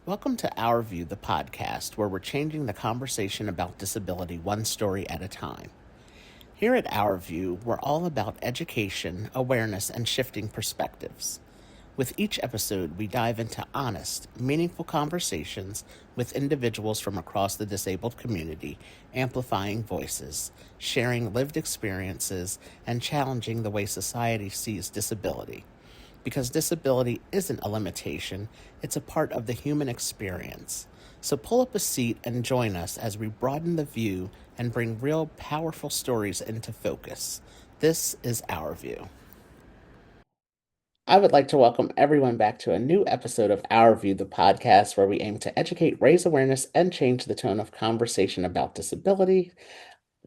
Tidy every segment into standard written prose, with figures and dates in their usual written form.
Welcome to Our View, the podcast, where we're changing the conversation about disability one story at a time. Here at Our View, we're all about education, awareness, and shifting perspectives. With each episode, we dive into honest, meaningful conversations with individuals from across the disabled community, amplifying voices, sharing lived experiences, and challenging the way society sees disability. Because disability isn't a limitation, it's a part of the human experience. So pull up a seat and join us as we broaden the view and bring real, powerful stories into focus. This is Our View. I would like to welcome everyone back to a new episode of Our View, the podcast, where we aim to educate, raise awareness, and change the tone of conversation about disability.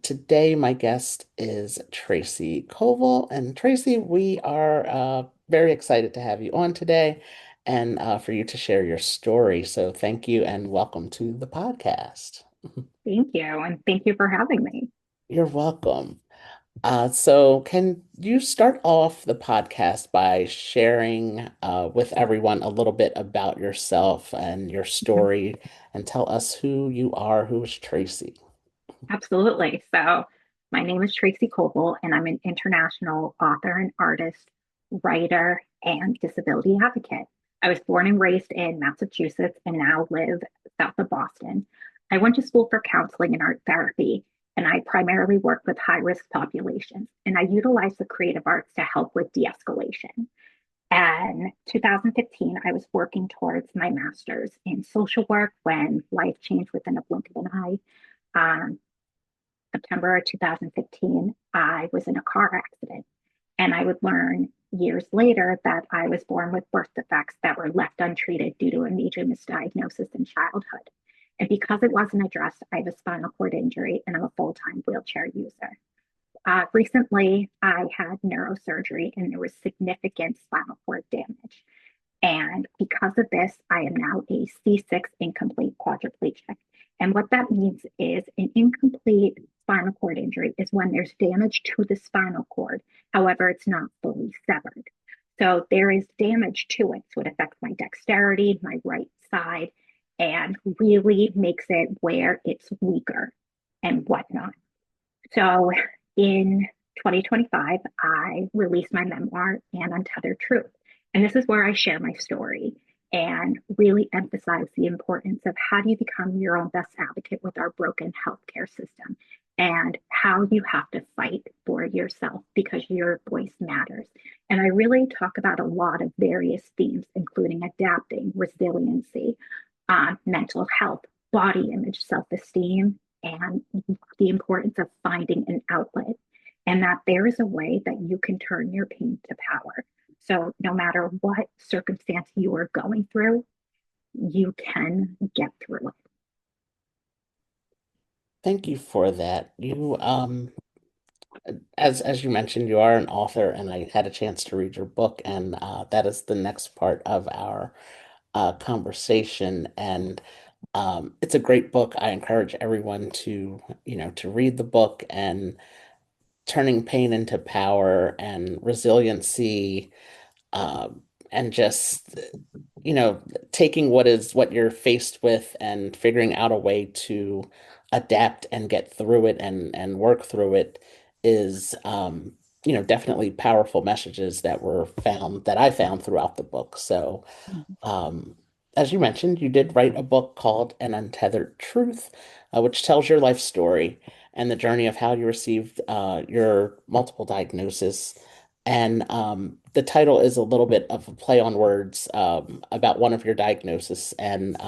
Today, my guest is Tracy Coval. And Tracy, we are very excited to have you on today and for you to share your story. So, thank you and welcome to the podcast. Thank you. And thank you for having me. You're welcome. So, can you start off the podcast by sharing with everyone a little bit about yourself and your Mhm. story and tell us who you are, who is Tracy? Absolutely. So, my name is Tracy Coval, and I'm an international author and artist, writer, and disability advocate. I was born and raised in Massachusetts and now live south of Boston. I went to school for counseling and art therapy, and I primarily work with high risk populations. And I utilize the creative arts to help with de escalation. And 2015, I was working towards my master's in social work when life changed within a blink of an eye. Um, September 2015, I was in a car accident. And I would learn years later that I was born with birth defects that were left untreated due to a major misdiagnosis in childhood. And because it wasn't addressed, I have a spinal cord injury and I'm a full time wheelchair user. Recently, I had neurosurgery and there was significant spinal cord damage. And because of this, I am now a C6 incomplete quadriplegic. And what that means is an incomplete spinal cord injury is when there's damage to the spinal cord. However, it's not fully severed. So there is damage to it. So it affects my dexterity, my right side, and really makes it where it's weaker and whatnot. So in 2025, I released my memoir, An Untethered Truth. And this is where I share my story and really emphasize the importance of how do you become your own best advocate with our broken healthcare system and how you have to fight for yourself because your voice matters. And I really talk about a lot of various themes, including adapting, resiliency, mental health, body image, self esteem, and the importance of finding an outlet, and that there is a way that you can turn your pain to power. So, no matter what circumstance you are going through, you can get through it. Thank you for that. As you mentioned, you are an author, and I had a chance to read your book, and that is the next part of our conversation. And it's a great book. I encourage everyone to, to read the book and turning pain into power and resiliency, and just, you know, taking what you're faced with and figuring out a way to adapt and get through it and work through it is, definitely powerful messages that I found throughout the book. So, um, as you mentioned, you did write a book called An Untethered Truth, which tells your life story and the journey of how you received your multiple diagnosis. And the title is a little bit of a play on words about one of your diagnoses and,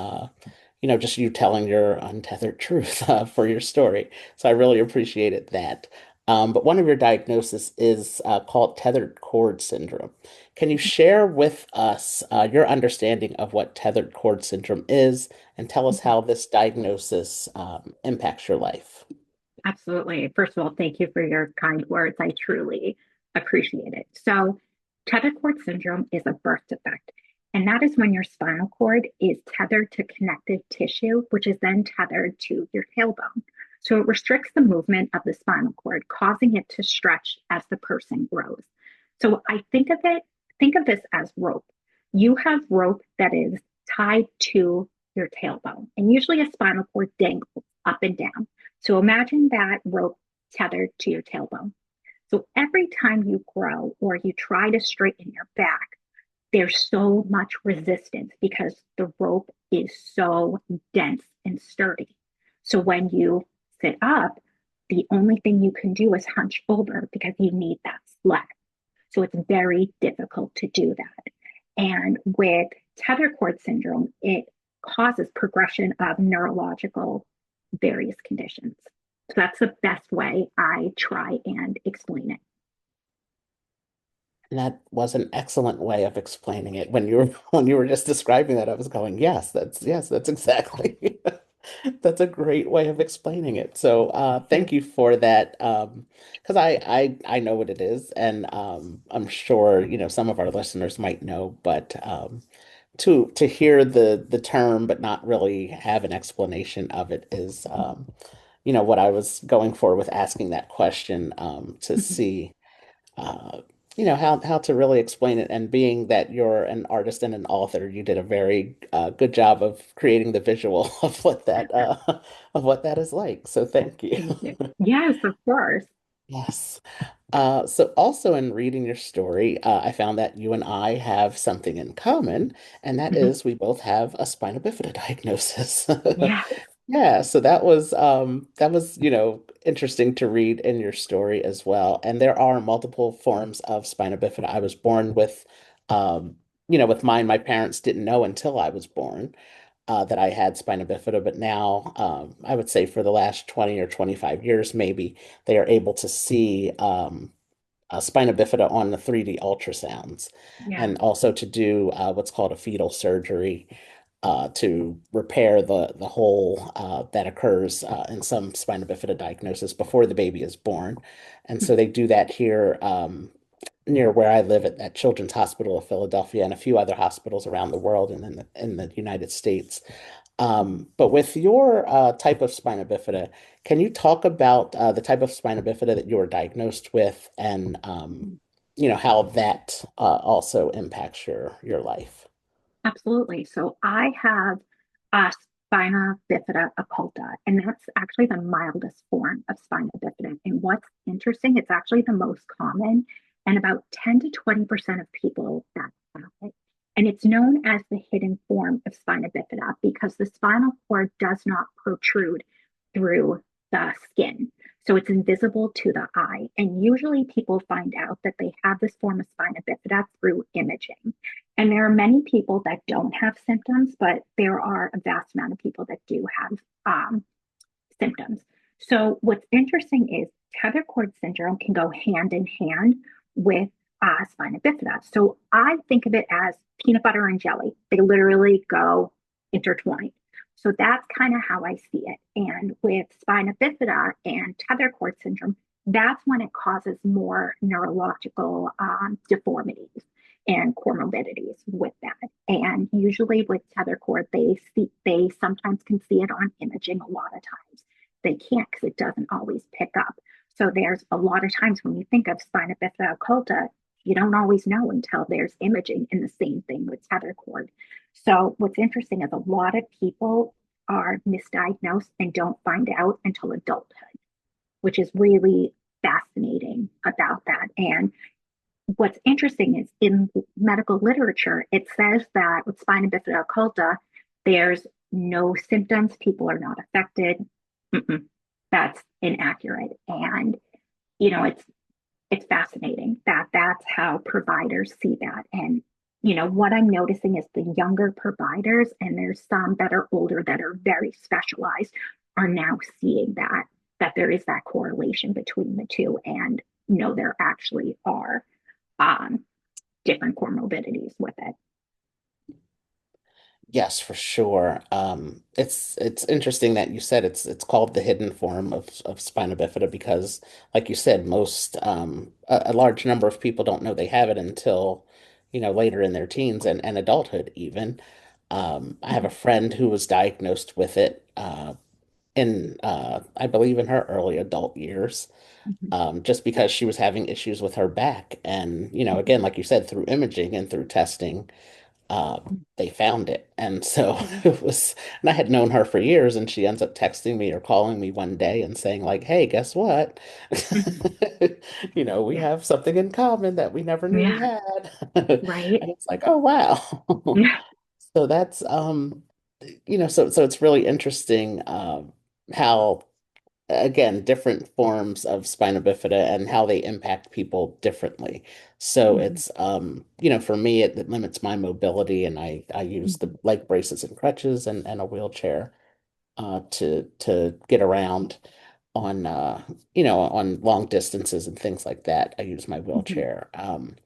just you telling your untethered truth for your story. So I really appreciated that. But one of your diagnoses is called tethered cord syndrome. Can you share with us your understanding of what tethered cord syndrome is and tell us how this diagnosis impacts your life? Absolutely. First of all, thank you for your kind words. I truly appreciate it. So, tethered cord syndrome is a birth defect, and that is when your spinal cord is tethered to connective tissue, which is then tethered to your tailbone. So, it restricts the movement of the spinal cord, causing it to stretch as the person grows. So, think of this as rope. You have rope that is tied to your tailbone. And usually a spinal cord dangles up and down. So imagine that rope tethered to your tailbone. So every time you grow or you try to straighten your back, there's so much resistance because the rope is so dense and sturdy. So when you sit up, the only thing you can do is hunch over because you need that slack. So it's very difficult to do that. And with tether cord syndrome, it causes progression of neurological various conditions. So that's the best way I try and explain it. And that was an excellent way of explaining it. When you were when you were just describing that, I was going, yes, that's exactly. That's a great way of explaining it. So thank you for that. Because I know what it is, and I'm sure, some of our listeners might know, but to hear the term but not really have an explanation of it is what I was going for with asking that question, to see uh, how to really explain it. And being that you're an artist and an author, you did a very good job of creating the visual of what that is like. So thank you. Thank you. Yes, of course. Yes. So also in reading your story, I found that you and I have something in common, and that Mhm. is we both have a spina bifida diagnosis. Yeah. Yeah, so that was, interesting to read in your story as well. And there are multiple forms of spina bifida. I was born with with mine, my parents didn't know until I was born that I had spina bifida, but now I would say for the last 20 or 25 years, maybe they are able to see spina bifida on the 3D ultrasounds, Yeah. and also to do what's called a fetal surgery to repair the hole that occurs in some spina bifida diagnosis before the baby is born. And so they do that here near where I live at Children's Hospital of Philadelphia and a few other hospitals around the world and in the United States. But with your type of spina bifida, can you talk about the type of spina bifida that you were diagnosed with, and how that also impacts your life? Absolutely. So I have a spina bifida occulta, and that's actually the mildest form of spina bifida. And what's interesting, it's actually the most common, and about 10 to 20% of people that have it. And it's known as the hidden form of spina bifida because the spinal cord does not protrude through the skin. So it's invisible to the eye. And usually people find out that they have this form of spina bifida through imaging. And there are many people that don't have symptoms, but there are a vast amount of people that do have symptoms. So, what's interesting is tether cord syndrome can go hand in hand with spina bifida. So, I think of it as peanut butter and jelly, they literally go intertwined. So, that's kind of how I see it. And with spina bifida and tether cord syndrome, that's when it causes more neurological deformities and comorbidities with that. And usually with tether cord, they sometimes can see it on imaging a lot of times they can't because it doesn't always pick up. So there's a lot of times when you think of spina bifida occulta, you don't always know until there's imaging, and the same thing with tether cord. So what's interesting is a lot of people are misdiagnosed and don't find out until adulthood, which is really fascinating about that. And what's interesting is in medical literature, it says that with spina bifida occulta, there's no symptoms, people are not affected. Mm-mm, that's inaccurate. And it's fascinating that that's how providers see that. And what I'm noticing is the younger providers, and there's some that are older that are very specialized, are now seeing that there is that correlation between the two, and there actually are um, different comorbidities with it. Yes, for sure. It's interesting that you said it's called the hidden form of spina bifida because, like you said, most a large number of people don't know they have it until, later in their teens and adulthood even. I have a Mhm, friend who was diagnosed with it in I believe in her early adult years, mhm, just because she was having issues with her back, and mhm, again, like you said, through imaging and through testing. they found it. And so Yeah. it was, and I had known her for years, and she ends up texting me or calling me one day and saying, like, hey, guess what? Mhm. We Yeah. have something in common that we never knew we Yeah. had. And Right. it's like, oh wow. Yeah. So that's so it's really interesting how again, different forms of spina bifida and how they impact people differently. So Mhm. it's for me it limits my mobility, and I use the Mhm. leg braces and crutches and a wheelchair to get around on on long distances and things like that. I use my Mhm. wheelchair.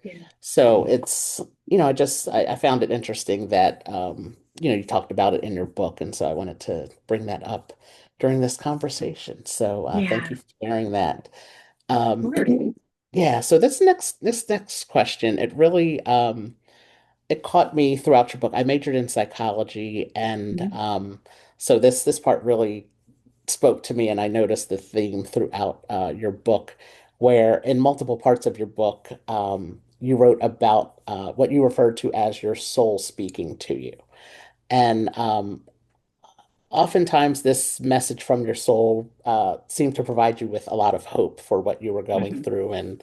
Yeah. So it's I found it interesting that you talked about it in your book, and so I wanted to bring that up during this conversation. So thank Yeah. you for sharing that. Of Um, course. yeah, so this next question, it caught me throughout your book. I majored in psychology, and Mhm. so this part really spoke to me, and I noticed the theme throughout your book, where in multiple parts of your book, you wrote about what you referred to as your soul speaking to you. And oftentimes, this message from your soul seemed to provide you with a lot of hope for what you were going Mhm. through, and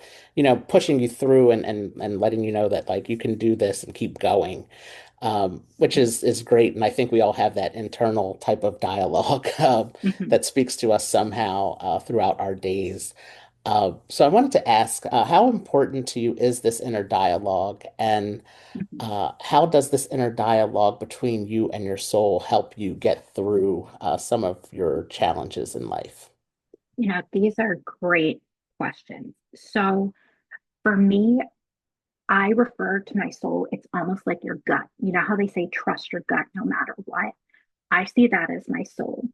pushing you through and letting you know that like you can do this and keep going, which is great. And I think we all have that internal type of dialogue Mhm. that speaks to us somehow throughout our days. So I wanted to ask, how important to you is this inner dialogue, and Mhm. how does this inner dialogue between you and your soul help you get through some of your challenges in life? These are great questions. So for me, I refer to my soul, it's almost like your gut. You know how they say trust your gut no matter what? I see that as my soul.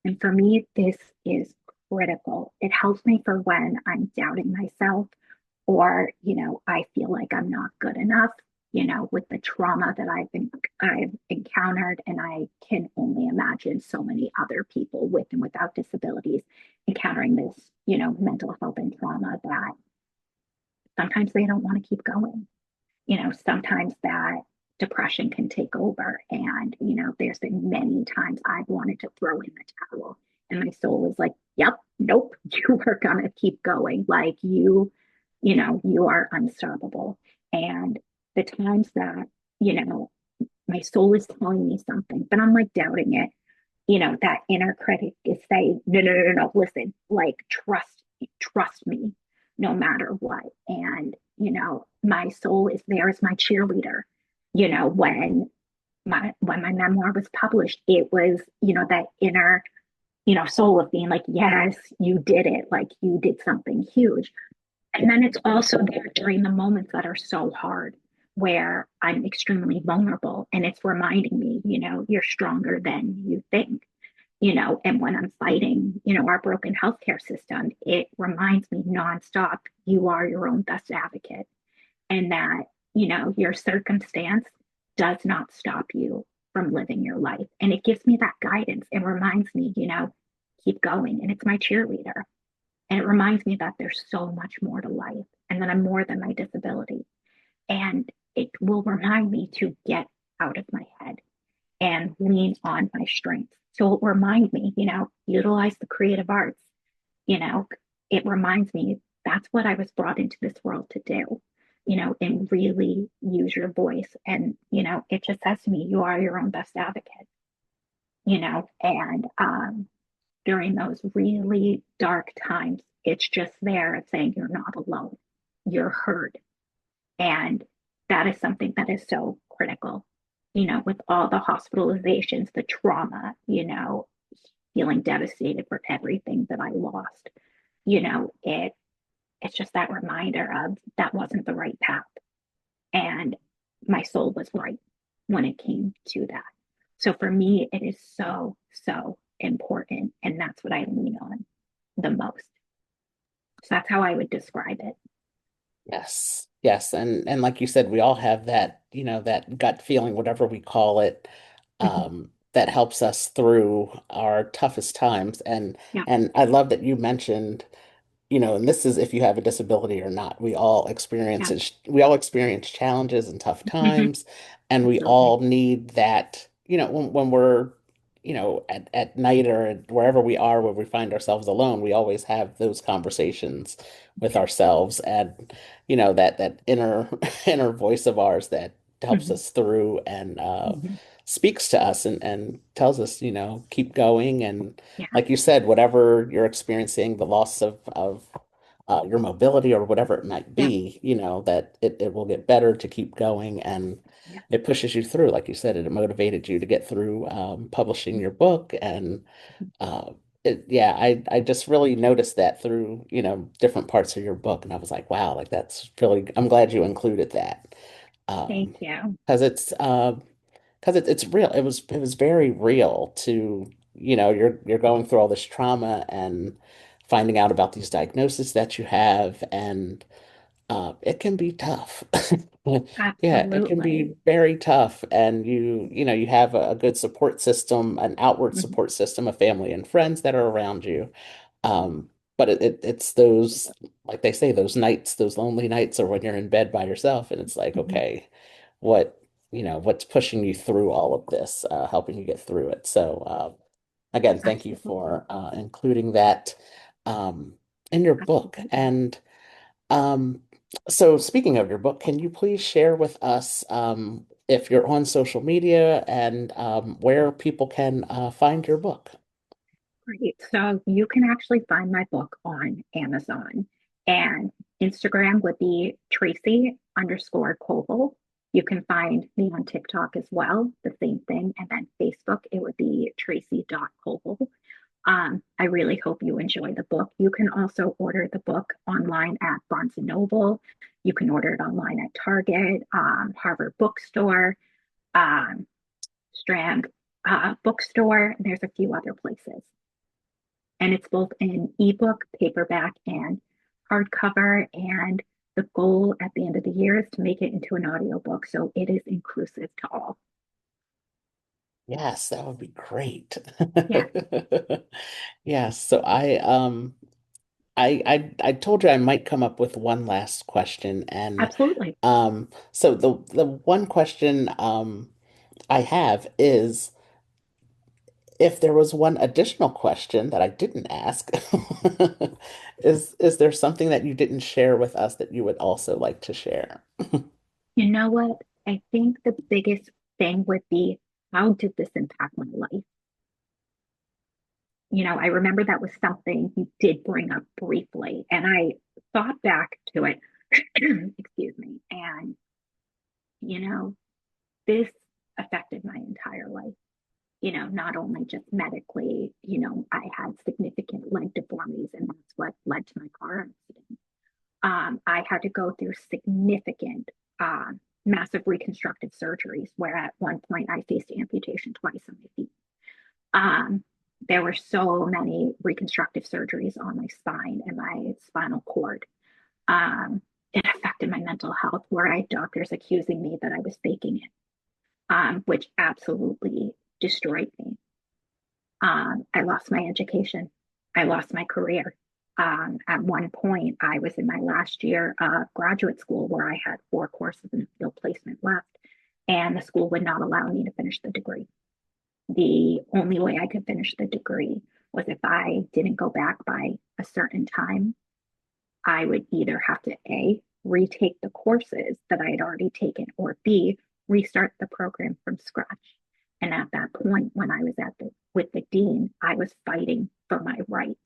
And for me, this is critical. It helps me for when I'm doubting myself or, I feel like I'm not good enough, with the trauma that I've encountered. And I can only imagine so many other people with and without disabilities encountering this, mental health and trauma that sometimes they don't want to keep going. Sometimes that depression can take over. And, there's been many times I've wanted to throw in the towel. And my soul is like, yep, nope, you are going to keep going. Like you are unstoppable. And the times that, my soul is telling me something, but I'm like doubting it, that inner critic is saying, no, no, no, no, no, listen, like trust me, no matter what. And, my soul is there as my cheerleader. When my memoir was published, it was, that inner, soul of being like, yes, you did it, like you did something huge. And then it's also there during the moments that are so hard where I'm extremely vulnerable. And it's reminding me, you're stronger than you think. And when I'm fighting, our broken healthcare system, it reminds me nonstop, you are your own best advocate, and that, your circumstance does not stop you from living your life. And it gives me that guidance and reminds me, keep going. And it's my cheerleader. And it reminds me that there's so much more to life and that I'm more than my disability. And it will remind me to get out of my head and lean on my strengths. So it remind me, utilize the creative arts. You know, it reminds me that's what I was brought into this world to do, and really use your voice. And, it just says to me, you are your own best advocate, and during those really dark times, it's just there saying you're not alone, you're heard. And that is something that is so critical, with all the hospitalizations, the trauma, feeling devastated for everything that I lost. It's just that reminder of that wasn't the right path. And my soul was right when it came to that. So for me, it is so, so important. And that's what I lean on the most. So that's how I would describe it. Yes, yes, and like you said, we all have that, that gut feeling, whatever we call it, Mhm. that helps us through our toughest times. And Yeah. and I love that you mentioned and this is if you have a disability or not. Yeah. We all experience challenges and tough Hmm. times, and we Absolutely. all need that, when we're, at night or wherever we are where we find ourselves alone, we always have those conversations with Yeah. ourselves and, that inner inner voice of ours that helps Hmm. us through and Hmm. speaks to us and tells us, keep going. And Yeah. like you said, whatever you're experiencing, the loss of your mobility or whatever it might Yeah. be, that it will get better to keep going. And Yeah. it pushes you through. Like you said, it motivated you to get through publishing your book. And uh, yeah, I just really noticed that through, different parts of your book. And I was like, wow, like that's really, I'm glad you included that. Thank you. Because it's real. It was very real to, you're going through all this trauma and finding out about these diagnoses that you have, and it can be tough. Yeah, it can Absolutely. be very tough, and you have a good support system, an outward Hmm. support system of family and friends that are around you. Um, but it's those, like they say, those nights, those lonely nights, or when you're in bed by yourself, and it's like, Hmm. okay, what's pushing you through all of this, helping you get through it. So, again, thank you Absolutely. for including that um, in your book. Absolutely. And um, so, speaking of your book, can you please share with us if you're on social media and where people can find your book? Great. So you can actually find my book on Amazon, and Instagram would be Tracy_Coval. You can find me on TikTok as well, the same thing. And then Facebook, it would be Tracy.Coval. I really hope you enjoy the book. You can also order the book online at Barnes and Noble. You can order it online at Target, Harvard Bookstore, um, Strand Bookstore. There's a few other places, and it's both in ebook, paperback, and hardcover. And the goal at the end of the year is to make it into an audiobook, so it is inclusive to all. Yes, that would be great. Yeah, Yes, so I told you I might come up with one last question, and absolutely. so the one question I have is, if there was one additional question that I didn't ask, is there something that you didn't share with us that you would also like to share? You know what? I think the biggest thing would be, how did this impact my life? I remember that was something you did bring up briefly, and I thought back to it, excuse me, and you know, this affected my entire life. Not only just medically, I had significant leg deformities, and that's what led to my car accident. I had to go through significant, massive reconstructive surgeries, where at one point I faced amputation twice on my feet. Um, there were so many reconstructive surgeries on my spine and my spinal cord. Um, it affected my mental health, where I had doctors accusing me that I was faking it, which absolutely destroyed me. I lost my education. I lost my career. At one point, I was in my last year of graduate school, where I had 4 courses in field placement left, and the school would not allow me to finish the degree. The only way I could finish the degree was if I didn't go back by a certain time. I would either have to A, retake the courses that I had already taken, or B, restart the program from scratch. And at that point, when I was with the dean, I was fighting for my rights.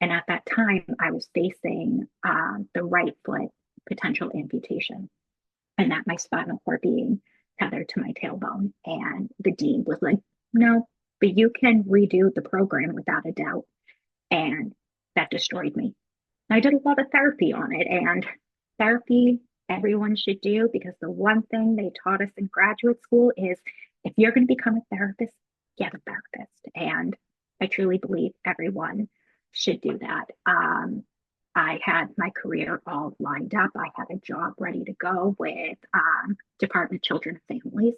And at that time, I was facing the right foot potential amputation, and that my spinal cord being tethered to my tailbone. And the dean was like, no, but you can redo the program without a doubt. And that destroyed me. I did a lot of therapy on it, and therapy everyone should do, because the one thing they taught us in graduate school is, if you're going to become a therapist, get a therapist. And I truly believe everyone should do that. I had my career all lined up. I had a job ready to go with Department of Children and Families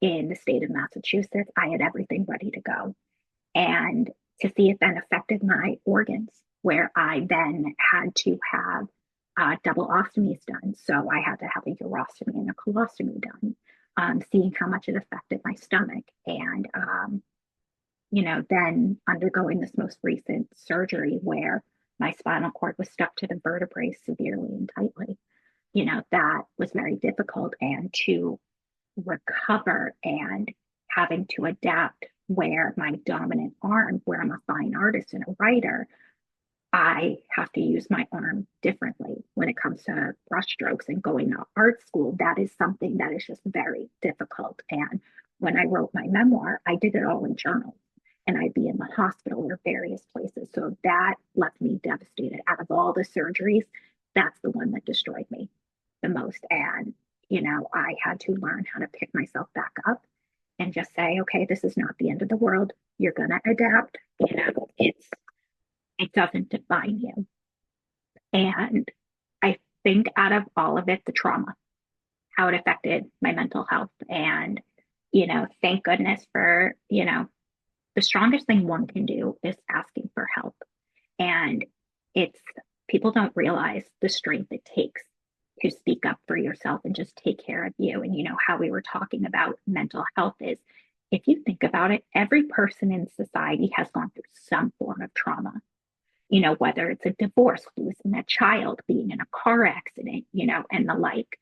in the state of Massachusetts. I had everything ready to go. And to see it then affected my organs, where I then had to have double ostomies done. So I had to have a urostomy and a colostomy done, seeing how much it affected my stomach. And, then undergoing this most recent surgery where my spinal cord was stuck to the vertebrae severely and tightly. That was very difficult. And to recover and having to adapt where my dominant arm, where I'm a fine artist and a writer, I have to use my arm differently when it comes to brushstrokes and going to art school. That is something that is just very difficult. And when I wrote my memoir, I did it all in journals and I'd be in the hospital or various places. So that left me devastated. Out of all the surgeries, that's the one that destroyed me the most. And, I had to learn how to pick myself back up and just say, okay, this is not the end of the world. You're going to adapt. It doesn't define you. And I think out of all of it, the trauma, how it affected my mental health. And, thank goodness for, the strongest thing one can do is asking for help. And it's people don't realize the strength it takes to speak up for yourself and just take care of you. And, how we were talking about mental health is if you think about it, every person in society has gone through some form of trauma, whether it's a divorce, losing a child, being in a car accident, and the like.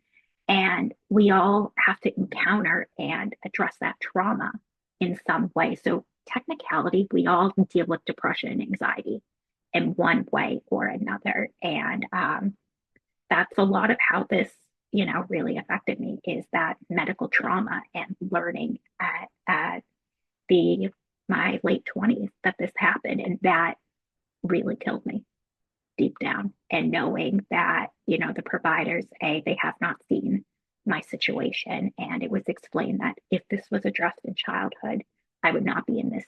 And we all have to encounter and address that trauma in some way. So, technicality, we all deal with depression and anxiety in one way or another. And that's a lot of how this, really affected me is that medical trauma and learning at the my late 20s that this happened. And that really killed me deep down. And knowing that, the providers, they have not seen my situation. And it was explained that if this was addressed in childhood, I would not be in this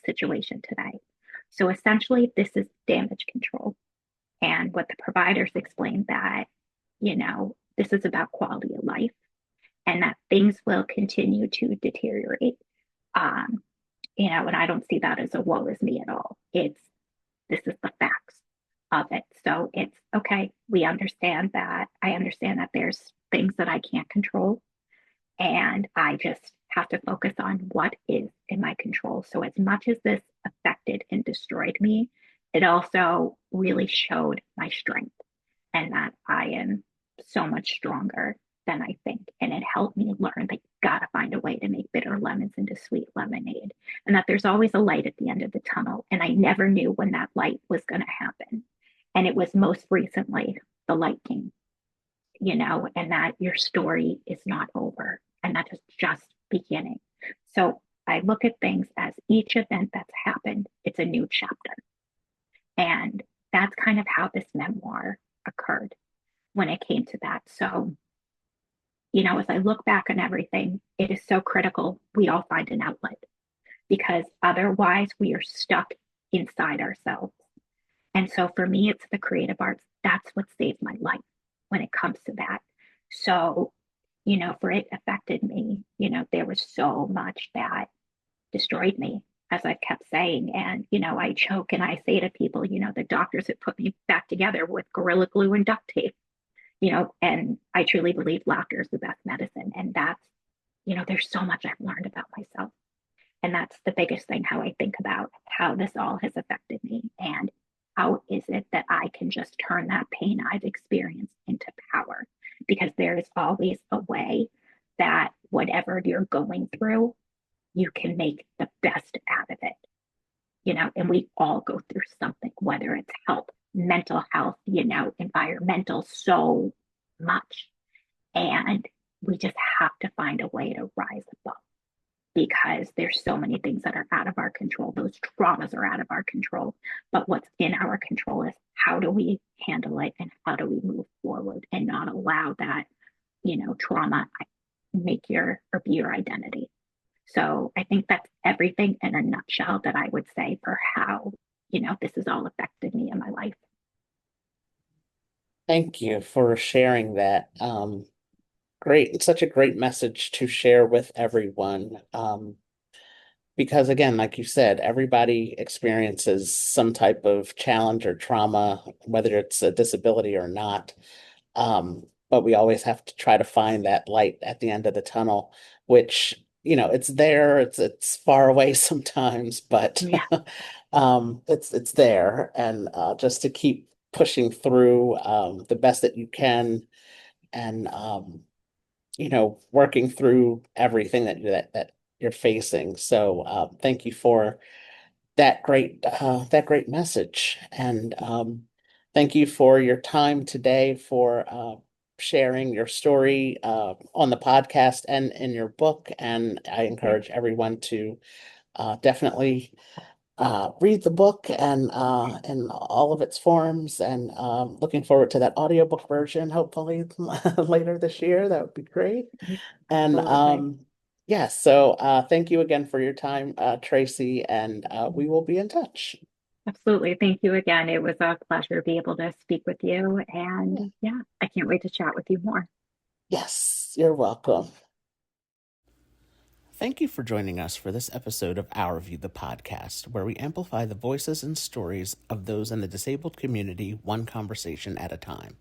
situation today. So essentially, this is damage control. And what the providers explained that, this is about quality of life and that things will continue to deteriorate. Um, and I don't see that as a woe is me at all. This is the facts of it. So it's okay. We understand that. I understand that there's things that I can't control. And I just have to focus on what is in my control. So, as much as this affected and destroyed me, it also really showed my strength and that I am so much stronger than I think. And it helped me learn that you gotta find a way to make bitter lemons into sweet lemonade and that there's always a light at the end of the tunnel. And I never knew when that light was going to happen. And it was most recently the light came, and that your story is not over and that is just beginning. So I look at things as each event that's happened, it's a new chapter. And that's kind of how this memoir occurred when it came to that. So, as I look back on everything, it is so critical we all find an outlet because otherwise we are stuck inside ourselves. And so for me, it's the creative arts. That's what saved my life when it comes to that. So, for it affected me, there was so much that destroyed me, as I've kept saying. And, I joke and I say to people, the doctors have put me back together with Gorilla Glue and duct tape, and I truly believe laughter is the best medicine. And that's, there's so much I've learned about myself. And that's the biggest thing, how I think about how this all has affected me and how is it that I can just turn that pain I've experienced into power? Because there is always a way that whatever you're going through, you can make the best out of it, and we all go through something, whether it's health, mental health, environmental, so much. And we just have to find a way to rise above because there's so many things that are out of our control. Those traumas are out of our control. But what's in our control is how do we handle it and how do we move forward and not allow that, trauma make your or be your identity. So I think that's everything in a nutshell that I would say for how, this has all affected me in my life. Thank you for sharing that. Great. It's such a great message to share with everyone. because again, like you said, everybody experiences some type of challenge or trauma, whether it's a disability or not. But we always have to try to find that light at the end of the tunnel, which, it's there, it's far away sometimes, but Yeah, it's there. And just to keep pushing through the best that you can, and working through everything that you're facing. So thank you for that great message. And thank you for your time today, for sharing your story on the podcast and in your book. And I yeah, encourage everyone to definitely read the book and in all of its forms. And looking forward to that audiobook version, hopefully later this year. That would be great. yeah, And absolutely. yeah, so thank you again for your time, Tracy, and we will be in touch. Absolutely. Thank you again. It was a pleasure to be able to speak with you. And Yeah. yeah, I can't wait to chat with you more. Yes, you're welcome. Thank you for joining us for this episode of Our View, the podcast, where we amplify the voices and stories of those in the disabled community, one conversation at a time.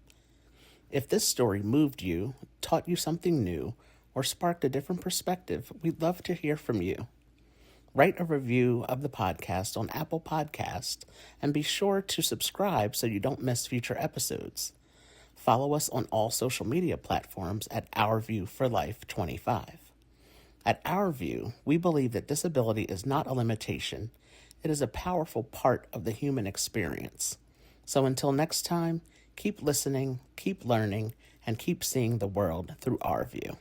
If this story moved you, taught you something new, or sparked a different perspective, we'd love to hear from you. Write a review of the podcast on Apple Podcast, and be sure to subscribe so you don't miss future episodes. Follow us on all social media platforms at Our View for Life 25. At Our View, we believe that disability is not a limitation. It is a powerful part of the human experience. So until next time, keep listening, keep learning, and keep seeing the world through our view.